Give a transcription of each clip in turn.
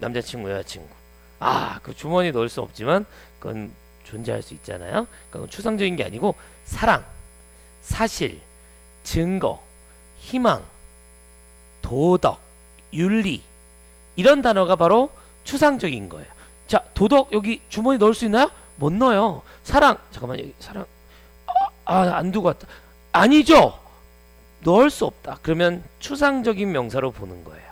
남자친구, 여자친구. 그 주머니에 넣을 수 없지만 그건 존재할 수 있잖아요. 그러니까 그건 추상적인 게 아니고 사랑, 사실, 증거, 희망, 도덕, 윤리 이런 단어가 바로 추상적인 거예요. 자, 도덕 여기 주머니 넣을 수 있나요? 못 넣어요. 사랑, 잠깐만 여기 사랑 안 두고 왔다. 아니죠. 넣을 수 없다. 그러면 추상적인 명사로 보는 거예요.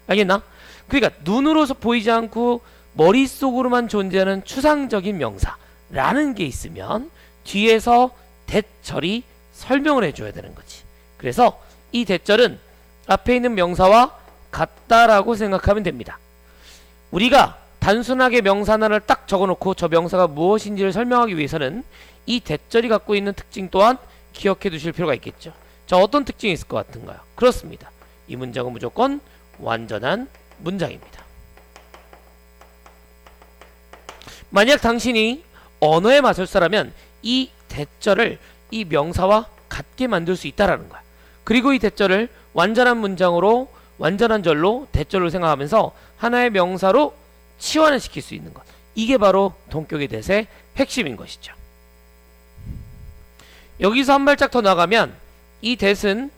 알겠나? 그러니까 눈으로서 보이지 않고 머릿속으로만 존재하는 추상적인 명사라는 게 있으면 뒤에서 대절이 설명을 해줘야 되는 거지. 그래서 이 대절은 앞에 있는 명사와 같다라고 생각하면 됩니다. 우리가 단순하게 명사 하나를 딱 적어놓고 저 명사가 무엇인지를 설명하기 위해서는 이 대절이 갖고 있는 특징 또한 기억해 두실 필요가 있겠죠. 자, 어떤 특징이 있을 것 같은가요? 그렇습니다. 이 문장은 무조건 완전한 문장입니다. 만약 당신이 언어의 마술사라면 이 대절을 이 명사와 같게 만들 수 있다라는 거야. 그리고 이 대절을 완전한 문장으로, 완전한 절로 대절로 생각하면서 하나의 명사로 치환을 시킬 수 있는 것. 이게 바로 동격의 대세의 핵심인 것이죠. 여기서 한 발짝 더 나가면 이 that은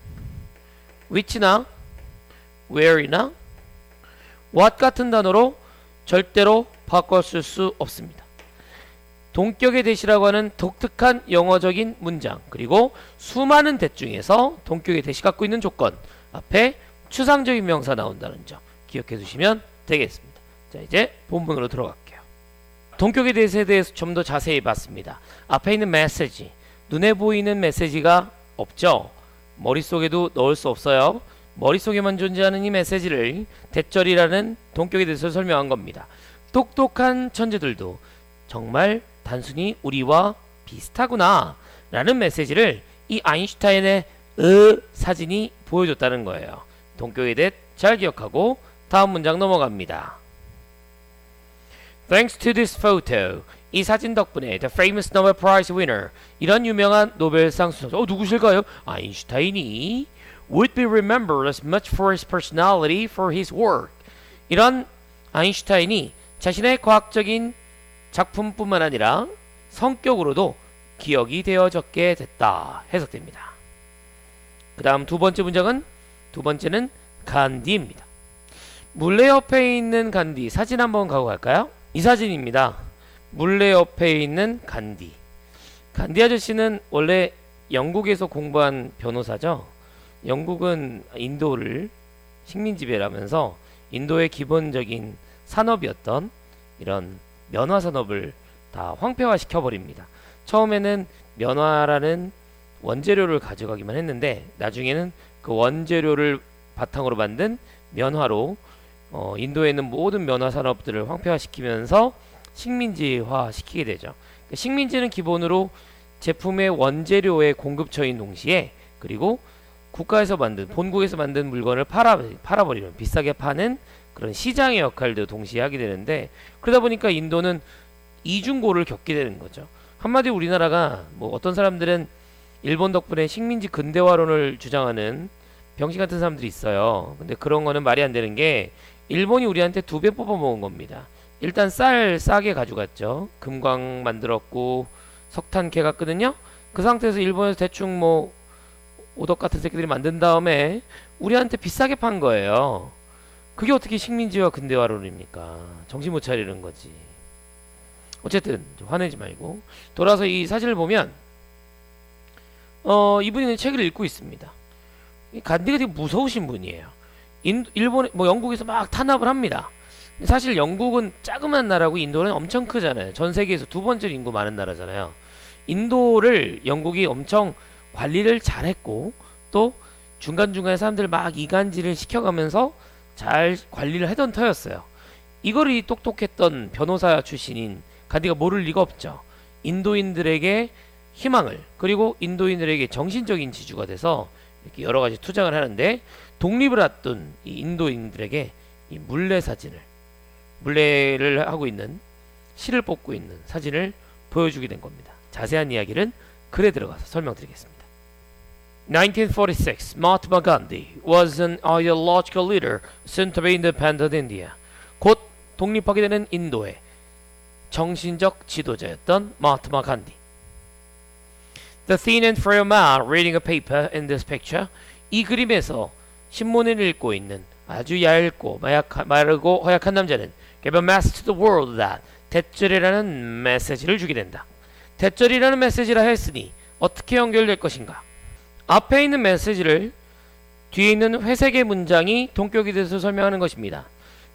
which나 where이나 what 같은 단어로 절대로 바꿨을 수 없습니다. 동격의 that이라고 하는 독특한 영어적인 문장, 그리고 수많은 that 중에서 동격의 that이 갖고 있는 조건, 앞에 추상적인 명사 나온다는 점 기억해 두시면 되겠습니다. 자, 이제 본문으로 들어갈게요. 동격의 that에 대해서 좀 더 자세히 봤습니다. 앞에 있는 메시지, 눈에 보이는 메시지가 없죠. 머릿속에도 넣을 수 없어요. 머릿속에만 존재하는 이 메시지를 대절이라는 동격에 대해서 설명한 겁니다. 똑똑한 천재들도 정말 단순히 우리와 비슷하구나 라는 메시지를 이 아인슈타인의 사진이 보여줬다는 거예요. 동격에 대해 잘 기억하고 다음 문장 넘어갑니다. Thanks to this photo, 이 사진 덕분에 the famous Nobel Prize winner, 이런 유명한 노벨상 수상자, 누구실까요? 아인슈타인이 would be remembered as much for his personality for his work. 이런 아인슈타인이 자신의 과학적인 작품뿐만 아니라 성격으로도 기억이 되어졌게 됐다 해석됩니다. 그 다음 두 번째 문장은, 두 번째는 간디입니다. 물레 옆에 있는 간디 사진 한번 가고 갈까요? 이 사진입니다. 물레 옆에 있는 간디. 간디 아저씨는 원래 영국에서 공부한 변호사죠. 영국은 인도를 식민지배라면서 인도의 기본적인 산업이었던 이런 면화 산업을 다 황폐화 시켜버립니다. 처음에는 면화라는 원재료를 가져가기만 했는데 나중에는 그 원재료를 바탕으로 만든 면화로 인도에 있는 모든 면화 산업들을 황폐화시키면서 식민지화 시키게 되죠. 식민지는 기본으로 제품의 원재료의 공급처인 동시에, 그리고 국가에서 만든, 본국에서 만든 물건을 팔아버리는, 비싸게 파는 그런 시장의 역할도 동시에 하게 되는데, 그러다 보니까 인도는 이중고를 겪게 되는 거죠. 한마디로 우리나라가, 뭐 어떤 사람들은 일본 덕분에 식민지 근대화론을 주장하는 병신 같은 사람들이 있어요. 근데 그런 거는 말이 안 되는 게, 일본이 우리한테 2배 뽑아 먹은 겁니다. 일단 쌀 싸게 가져갔죠. 금광 만들었고 석탄 캐갔거든요. 그 상태에서 일본에서 대충 뭐 오덕 같은 새끼들이 만든 다음에 우리한테 비싸게 판 거예요. 그게 어떻게 식민지와 근대화론입니까? 정신 못 차리는 거지. 어쨌든 화내지 말고 돌아서 이 사진을 보면 이분이 책을 읽고 있습니다. 간디가 되게 무서우신 분이에요. 일본, 뭐 영국에서 막 탄압을 합니다. 사실 영국은 자그마한 나라고 인도는 엄청 크잖아요. 전 세계에서 두 번째로 인구 많은 나라잖아요. 인도를 영국이 엄청 관리를 잘했고, 또 중간중간에 사람들 막 이간질을 시켜가면서 잘 관리를 하던 터였어요. 이걸 이 똑똑했던 변호사 출신인 간디가 모를 리가 없죠. 인도인들에게 희망을, 그리고 인도인들에게 정신적인 지주가 돼서 이렇게 여러 가지 투쟁을 하는데, 독립을 앞둔 이 인도인들에게 이 물레 사진을, 물레를 하고 있는, 실을 뽑고 있는 사진을 보여주게 된 겁니다. 자세한 이야기는 글에 들어가서 설명드리겠습니다. 1946, Mahatma Gandhi was an ideological leader soon to be independent India. 곧 독립하게 되는 인도의 정신적 지도자였던 마하트마 간디. The thin and frail man reading a paper in this picture. 이 그림에서 신문을 읽고 있는 아주 얇고 마르고 허약한 남자는 gave a message to the world that 대절이라는 메시지를 주게 된다. 대절이라는 메시지라 했으니 어떻게 연결될 것인가? 앞에 있는 메시지를 뒤에 있는 회색의 문장이 동격이 돼서 설명하는 것입니다.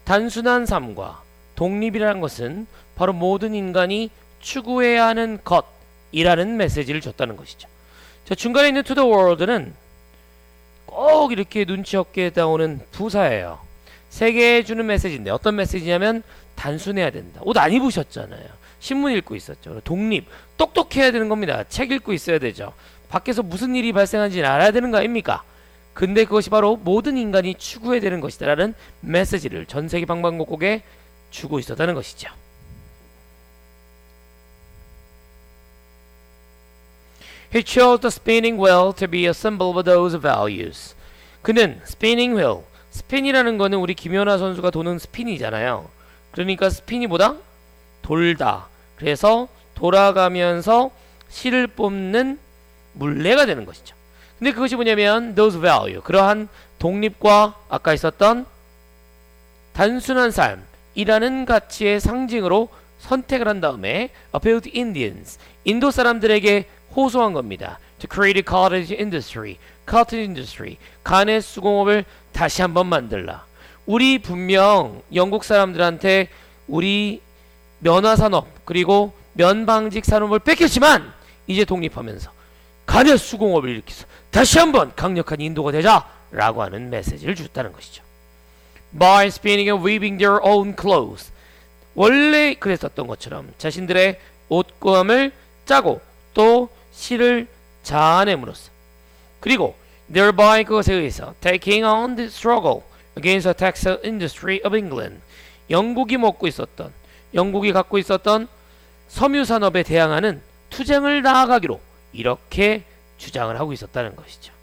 단순한 삶과 독립이라는 것은 바로 모든 인간이 추구해야 하는 것이라는 메시지를 줬다는 것이죠. 자, 중간에 있는 to the world는 꼭 이렇게 눈치 없게 나오는 부사예요. 세계에 주는 메시지인데 어떤 메시지냐면 단순해야 된다. 옷 안 입으셨잖아요. 신문 읽고 있었죠. 독립, 똑똑해야 되는 겁니다. 책 읽고 있어야 되죠. 밖에서 무슨 일이 발생하는지 알아야 되는 거 아닙니까? 근데 그것이 바로 모든 인간이 추구해야 되는 것이다 라는 메시지를 전세계 방방곡곡에 주고 있었다는 것이죠. He chose the spinning wheel to be a symbol of those values. 그는 spinning wheel, 스핀이라는 거는 우리 김연아 선수가 도는 스핀이잖아요. 그러니까 스핀이 뭐다? 돌다. 그래서 돌아가면서 실을 뽑는 물레가 되는 것이죠. 근데 그것이 뭐냐면 those value, 그러한 독립과 아까 있었던 단순한 삶이라는 가치의 상징으로 선택을 한 다음에 appeal to Indians, 인도 사람들에게 호소한 겁니다. To create a cottage industry, cottage industry, 간의 수공업을 다시 한번 만들라. 우리 분명 영국 사람들한테 우리 면화산업 그리고 면방직 산업을 뺏겼지만 이제 독립하면서 간의 수공업을 일으켜서 다시 한번 강력한 인도가 되자라고 하는 메시지를 줬다는 것이죠. By spinning and weaving their own clothes. 원래 그랬었던 것처럼 자신들의 옷감을 짜고 또 실을 자아냄으로써 그리고 thereby 그것에 의해서 taking on the struggle against the textile industry of England. 영국이 갖고 있었던 섬유 산업에 대항하는 투쟁을 나아가기로 이렇게 주장을 하고 있었다는 것이죠.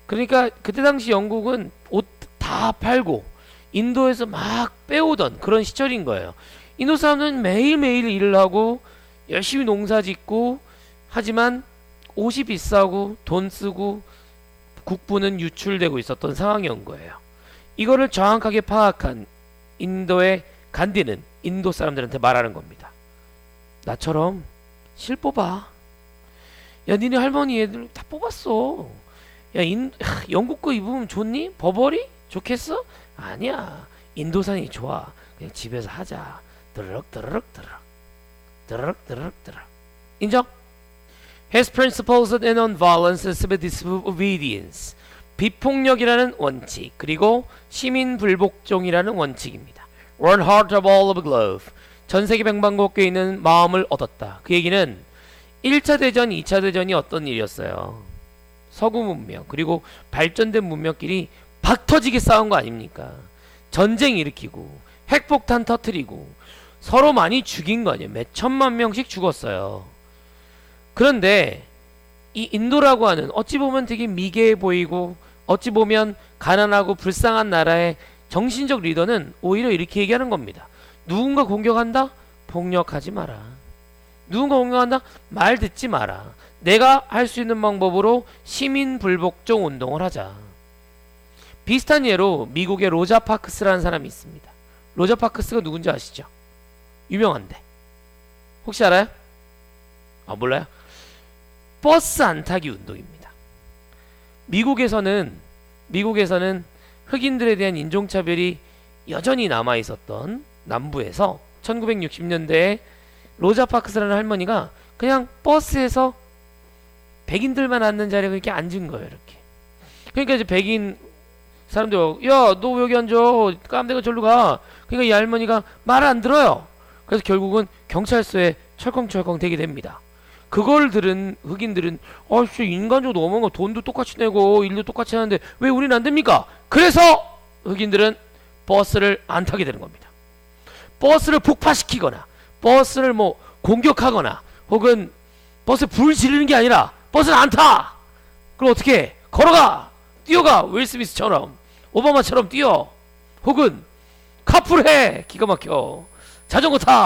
그러니까 그때 당시 영국은 옷 다 팔고 인도에서 막 빼오던 그런 시절인 거예요. 인도 사람들은 매일매일 일을 하고 열심히 농사 짓고 하지만 옷이 비싸고 돈 쓰고 국부는 유출되고 있었던 상황이었던 거예요. 이거를 정확하게 파악한 인도의 간디는 인도 사람들한테 말하는 겁니다. 나처럼 실 뽑아. 야, 니네 할머니 애들 다 뽑았어. 야, 영국 거 입으면 좋니? 버버리? 좋겠어? 아니야. 인도산이 좋아. 그냥 집에서 하자. 드르륵 드르륵 드르륵 드르륵 드르륵 드르륵. 인정? His principles of non-violence and civil disobedience. 비폭력이라는 원칙 그리고 시민 불복종이라는 원칙입니다. One heart of all of the globe. 전 세계 백방곡곡에 있는 마음을 얻었다. 그 얘기는 1차 대전, 2차 대전이 어떤 일이었어요. 서구 문명 그리고 발전된 문명끼리 박터지게 싸운 거 아닙니까? 전쟁 일으키고 핵폭탄 터뜨리고 서로 많이 죽인 거 아니에요. 몇 천만 명씩 죽었어요. 그런데 이 인도라고 하는 어찌 보면 되게 미개해 보이고 어찌 보면 가난하고 불쌍한 나라의 정신적 리더는 오히려 이렇게 얘기하는 겁니다. 누군가 공격한다? 폭력하지 마라. 누군가 공격한다? 말 듣지 마라. 내가 할 수 있는 방법으로 시민 불복종 운동을 하자. 비슷한 예로 미국의 로자 파크스라는 사람이 있습니다. 로자 파크스가 누군지 아시죠? 유명한데 혹시 알아요? 아, 몰라요? 버스 안 타기 운동입니다. 미국에서는 흑인들에 대한 인종차별이 여전히 남아있었던 남부에서 1960년대에 로자 파크스라는 할머니가 그냥 버스에서 백인들만 앉는 자리에 이렇게 앉은 거예요. 이렇게. 그러니까 이제 백인 사람들 야, 너 왜 여기 앉아? 깜대가 절로 가. 그러니까 이 할머니가 말을 안 들어요. 그래서 결국은 경찰서에 철컹철컹 대게 됩니다. 그걸 들은 흑인들은 진짜 인간적으로 너무한 거, 돈도 똑같이 내고 일도 똑같이 하는데 왜 우리는 안 됩니까? 그래서 흑인들은 버스를 안 타게 되는 겁니다. 버스를 폭파시키거나 버스를 뭐 공격하거나 혹은 버스에 불 지르는 게 아니라 버스는 안 타! 그럼 어떻게 해? 걸어가! 뛰어가! 윌 스미스처럼 오바마처럼 뛰어! 혹은 카풀해. 기가 막혀. 자전거 타.